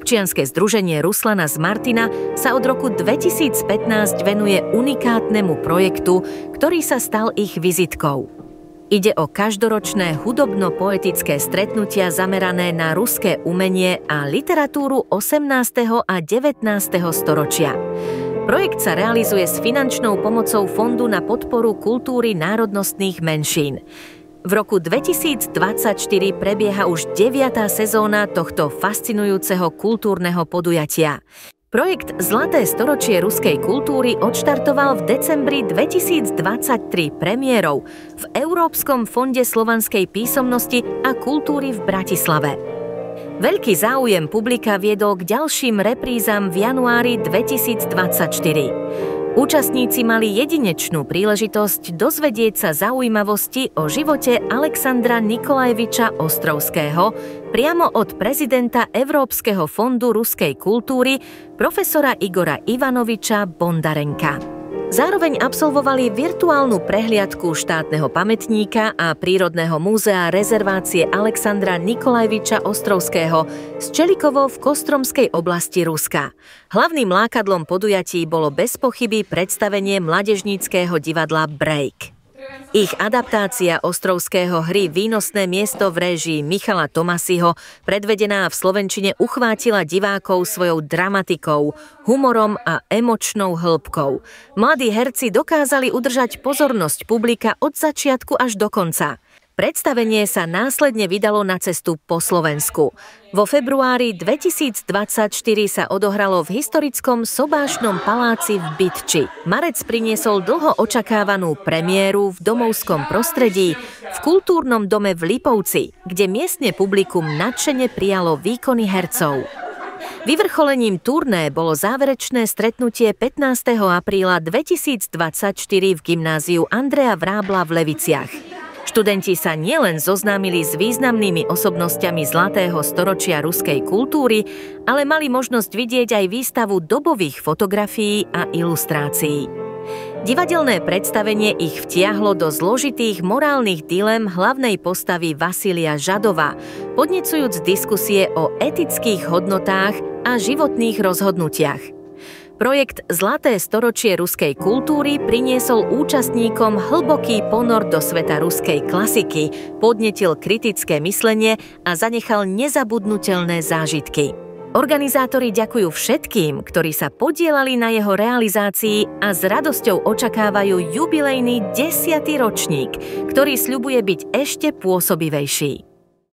Občianske združenie Ruslana z Martina sa od roku 2015 venuje unikátnemu projektu, ktorý sa stal ich vizitkou. Ide o každoročné hudobno-poetické stretnutia zamerané na ruské umenie a literatúru 18. a 19. storočia. Projekt sa realizuje s finančnou pomocou Fondu na podporu kultúry národnostných menšín. V roku 2024 prebieha už 9. sezóna tohto fascinujúceho kultúrneho podujatia. Projekt Zlaté storočie ruskej kultúry odštartoval v decembri 2023 premiérou v Európskom fonde slovanskej písomnosti a kultúry v Bratislave. Veľký záujem publika viedol k ďalším reprízam v januári 2024. Účastníci mali jedinečnú príležitosť dozvedieť sa zaujímavosti o živote Alexandra Nikolajeviča Ostrovského priamo od prezidenta Európskeho fondu ruskej kultúry profesora Igora Ivanoviča Bondarenka. Zároveň absolvovali virtuálnu prehliadku štátneho pamätníka a prírodného múzea rezervácie Alexandra Nikolajeviča Ostrovského z Čelikovo v Kostromskej oblasti Ruska. Hlavným lákadlom podujatí bolo bez pochyby predstavenie mládežníckeho divadla Break. Ich adaptácia Ostrovského hry Výnosné miesto v réžii Michala Tomasiho, predvedená v slovenčine, uchvátila divákov svojou dramatikou, humorom a emočnou hĺbkou. Mladí herci dokázali udržať pozornosť publika od začiatku až do konca. Predstavenie sa následne vydalo na cestu po Slovensku. Vo februári 2024 sa odohralo v historickom Sobášnom paláci v Bytči. Marec priniesol dlho očakávanú premiéru v domovskom prostredí v kultúrnom dome v Lipovci, kde miestne publikum nadšene prijalo výkony hercov. Vyvrcholením turné bolo záverečné stretnutie 15. apríla 2024 v gymnáziu Andreja Vrábla v Leviciach. Študenti sa nielen zoznámili s významnými osobnosťami zlatého storočia ruskej kultúry, ale mali možnosť vidieť aj výstavu dobových fotografií a ilustrácií. Divadelné predstavenie ich vtiahlo do zložitých morálnych dilem hlavnej postavy Vasilia Žadova, podnecujúc diskusie o etických hodnotách a životných rozhodnutiach. Projekt Zlaté storočie ruskej kultúry priniesol účastníkom hlboký ponor do sveta ruskej klasiky, podnetil kritické myslenie a zanechal nezabudnutelné zážitky. Organizátori ďakujú všetkým, ktorí sa podieľali na jeho realizácii a s radosťou očakávajú jubilejný 10. ročník, ktorý sľubuje byť ešte pôsobivejší.